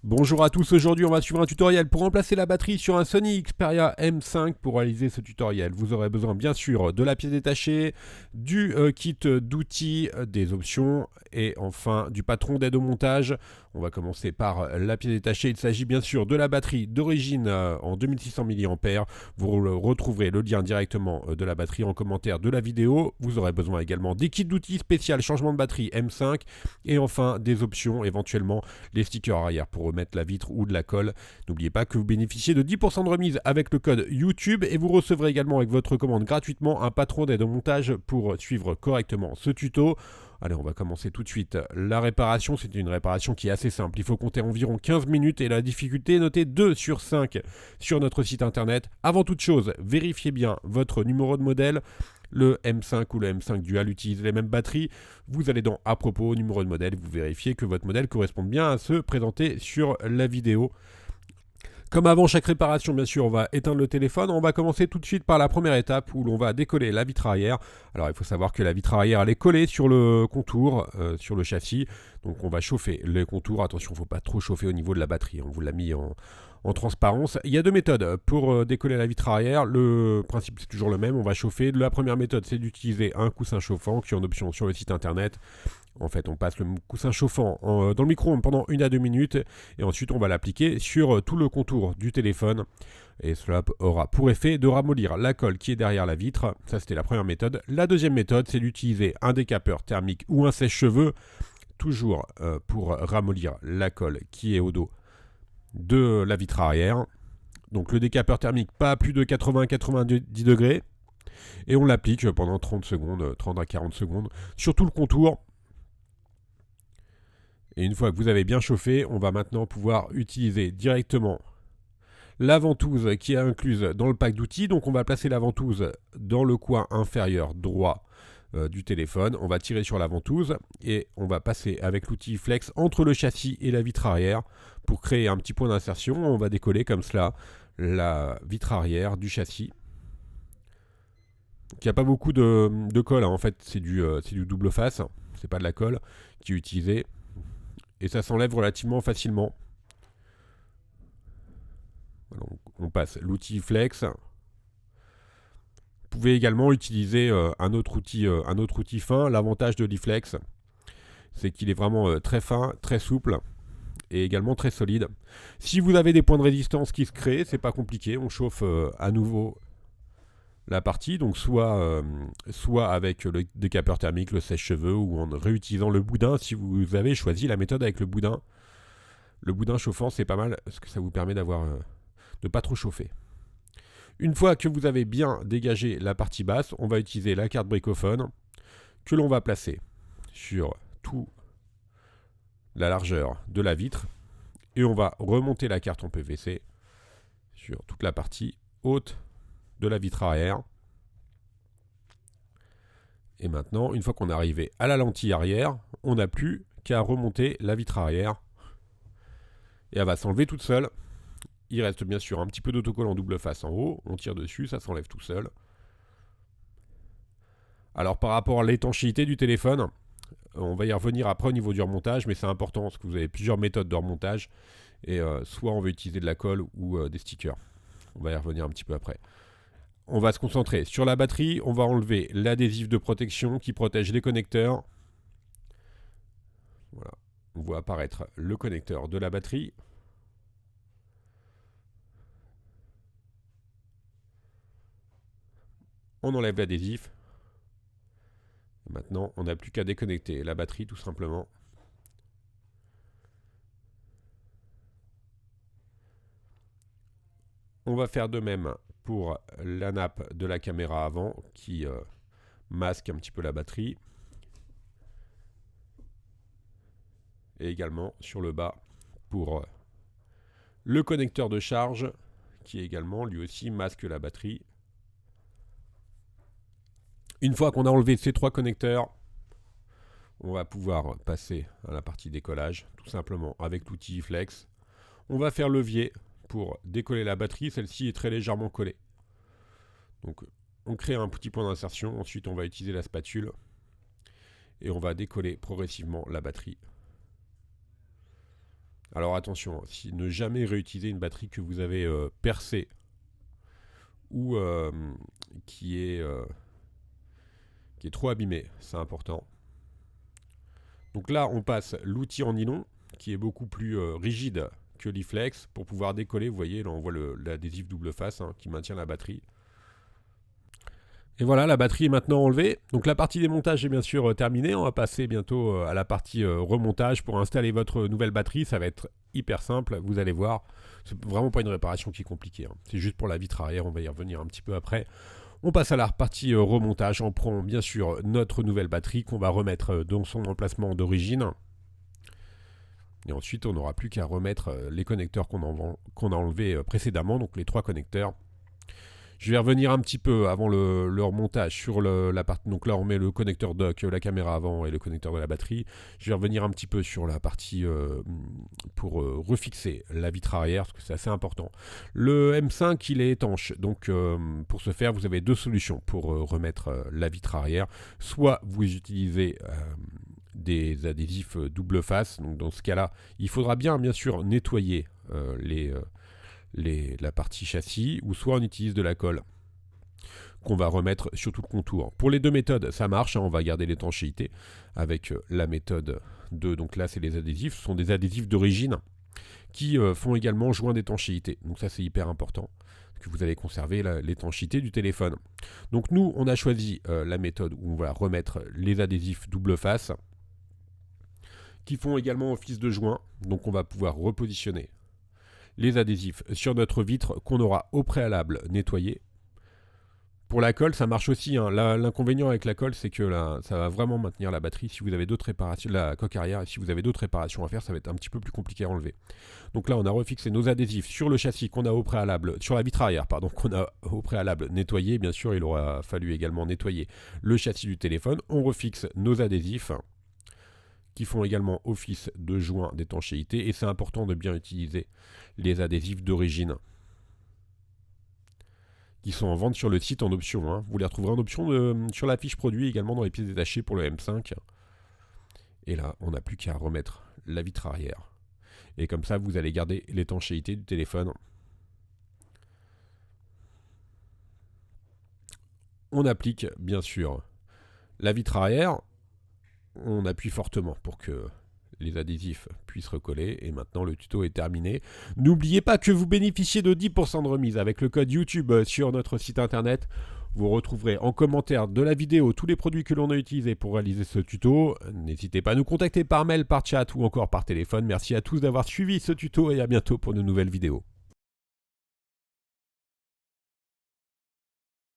Bonjour à tous, aujourd'hui on va suivre un tutoriel pour remplacer la batterie sur un Sony Xperia M5. Pour réaliser ce tutoriel, vous aurez besoin bien sûr de la pièce détachée, du kit d'outils, des options et enfin du patron d'aide au montage. On va commencer par la pièce détachée. Il s'agit bien sûr de la batterie d'origine en 2600 mAh. Vous retrouverez le lien directement de la batterie en commentaire de la vidéo. Vous aurez besoin également des kits d'outils spécial changement de batterie M5 et enfin des options, éventuellement les stickers arrière pour remettre la vitre ou de la colle. N'oubliez pas que vous bénéficiez de 10% de remise avec le code YouTube et vous recevrez également avec votre commande gratuitement un patron d'aide au montage pour suivre correctement ce tuto. Allez, on va commencer tout de suite la réparation. C'est une réparation qui est assez simple. Il faut compter environ 15 minutes et la difficulté est notée 2 sur 5 sur notre site internet. Avant toute chose, vérifiez bien votre numéro de modèle. Le M5 ou le M5 Dual utilise les mêmes batteries. Vous allez dans à propos, numéro de modèle, vous vérifiez que votre modèle correspond bien à ceux présentés sur la vidéo. Comme avant chaque réparation, bien sûr, on va éteindre le téléphone. On va commencer tout de suite par la première étape où l'on va décoller la vitre arrière. Alors, il faut savoir que la vitre arrière, elle est collée sur le contour, sur le châssis. Donc, on va chauffer les contours. Attention, il ne faut pas trop chauffer au niveau de la batterie. On vous l'a mis en transparence. Il y a deux méthodes pour décoller la vitre arrière. Le principe, c'est toujours le même. On va chauffer. La première méthode, c'est d'utiliser un coussin chauffant qui est en option sur le site internet. En fait, on passe le coussin chauffant dans le micro-ondes pendant 1 à 2 minutes et ensuite on va l'appliquer sur tout le contour du téléphone. Et cela aura pour effet de ramollir la colle qui est derrière la vitre. Ça, c'était la première méthode. La deuxième méthode, c'est d'utiliser un décapeur thermique ou un sèche-cheveux, toujours pour ramollir la colle qui est au dos de la vitre arrière. Donc le décapeur thermique, pas à plus de 80-90 degrés. Et on l'applique pendant 30 secondes, 30 à 40 secondes, sur tout le contour. Et une fois que vous avez bien chauffé, on va maintenant pouvoir utiliser directement la ventouse qui est incluse dans le pack d'outils. Donc on va placer la ventouse dans le coin inférieur droit du téléphone. On va tirer sur la ventouse et on va passer avec l'outil Flex entre le châssis et la vitre arrière pour créer un petit point d'insertion. On va décoller comme cela la vitre arrière du châssis. Il n'y a pas beaucoup de colle, hein. En fait c'est du double face, c'est pas de la colle qui est utilisée. Et ça s'enlève relativement facilement. Alors, on passe l'outil Flex. Vous pouvez également utiliser un autre outil fin. L'avantage de l'e-Flex, c'est qu'il est vraiment très fin, très souple et également très solide. Si vous avez des points de résistance qui se créent, c'est pas compliqué. On chauffe à nouveau la partie, donc soit avec le décapeur thermique, le sèche-cheveux, ou en réutilisant le boudin si vous avez choisi la méthode avec le boudin. Le boudin chauffant, c'est pas mal parce que ça vous permet de pas trop chauffer. Une fois que vous avez bien dégagé la partie basse, on va utiliser la carte bricophone que l'on va placer sur toute la largeur de la vitre et on va remonter la carte en PVC sur toute la partie haute de la vitre arrière. Et maintenant, une fois qu'on est arrivé à la lentille arrière, on n'a plus qu'à remonter la vitre arrière et elle va s'enlever toute seule. Il reste bien sûr un petit peu d'autocollant double face en haut, on tire dessus, ça s'enlève tout seul. Alors par rapport à l'étanchéité du téléphone, on va y revenir après au niveau du remontage, mais c'est important parce que vous avez plusieurs méthodes de remontage, et soit on va utiliser de la colle ou des stickers. On va y revenir un petit peu après. On va se concentrer sur la batterie, on va enlever l'adhésif de protection qui protège les connecteurs. Voilà, on voit apparaître le connecteur de la batterie. On enlève l'adhésif. Maintenant, on n'a plus qu'à déconnecter la batterie tout simplement. On va faire de même pour la nappe de la caméra avant qui masque un petit peu la batterie. Et également sur le bas pour le connecteur de charge qui également lui aussi masque la batterie. Une fois qu'on a enlevé ces trois connecteurs, on va pouvoir passer à la partie décollage, tout simplement avec l'outil Flex. On va faire levier pour décoller la batterie, celle-ci est très légèrement collée. Donc on crée un petit point d'insertion, ensuite on va utiliser la spatule et on va décoller progressivement la batterie. Alors attention, si ne jamais réutiliser une batterie que vous avez percée ou qui est trop abîmée, c'est important. Donc là, on passe l'outil en nylon qui est beaucoup plus rigide que l'Iflex pour pouvoir décoller. Vous voyez, là on voit l'adhésif double face qui maintient la batterie. Et voilà, la batterie est maintenant enlevée. Donc la partie démontage est bien sûr terminée. On va passer bientôt à la partie remontage pour installer votre nouvelle batterie. Ça va être hyper simple, vous allez voir. C'est vraiment pas une réparation qui est compliquée. C'est juste pour la vitre arrière, on va y revenir un petit peu après. On passe à la partie remontage. On prend bien sûr notre nouvelle batterie qu'on va remettre dans son emplacement d'origine. Et ensuite, on n'aura plus qu'à remettre les connecteurs qu'on a enlevés précédemment, donc les 3 connecteurs. Je vais revenir un petit peu avant le remontage sur la partie. Donc là, on met le connecteur dock, la caméra avant et le connecteur de la batterie. Je vais revenir un petit peu sur la partie pour refixer la vitre arrière, parce que c'est assez important. Le M5, il est étanche. Donc pour ce faire, vous avez 2 solutions pour remettre la vitre arrière. Soit vous utilisez des adhésifs double face. Donc dans ce cas-là, il faudra bien sûr nettoyer la partie châssis, ou soit on utilise de la colle qu'on va remettre sur tout le contour. Pour les 2 méthodes, ça marche, on va garder l'étanchéité avec la méthode 2. Donc là, c'est les adhésifs, ce sont des adhésifs d'origine qui font également joint d'étanchéité. Donc ça, c'est hyper important, que vous allez conserver l'étanchéité du téléphone. Donc nous, on a choisi la méthode où on va remettre les adhésifs double face qui font également office de joint. Donc on va pouvoir repositionner les adhésifs sur notre vitre qu'on aura au préalable nettoyé. Pour la colle, ça marche aussi. L'inconvénient avec la colle, c'est que ça va vraiment maintenir la batterie. Si vous avez d'autres réparations, la coque arrière, et si vous avez d'autres réparations à faire, ça va être un petit peu plus compliqué à enlever. Donc là, on a refixé nos adhésifs sur le châssis qu'on a au préalable, sur la vitre arrière, pardon, qu'on a au préalable nettoyé. Bien sûr, il aura fallu également nettoyer le châssis du téléphone. On refixe nos adhésifs qui font également office de joint d'étanchéité, et c'est important de bien utiliser les adhésifs d'origine qui sont en vente sur le site en option. Vous les retrouverez en option sur la fiche produit, également dans les pièces détachées pour le M5. Et là, on n'a plus qu'à remettre la vitre arrière. Et comme ça, vous allez garder l'étanchéité du téléphone. On applique, bien sûr, la vitre arrière. On appuie fortement pour que les adhésifs puissent recoller, et maintenant le tuto est terminé. N'oubliez pas que vous bénéficiez de 10% de remise avec le code YouTube sur notre site internet. Vous retrouverez en commentaire de la vidéo tous les produits que l'on a utilisés pour réaliser ce tuto. N'hésitez pas à nous contacter par mail, par chat ou encore par téléphone. Merci à tous d'avoir suivi ce tuto et à bientôt pour de nouvelles vidéos.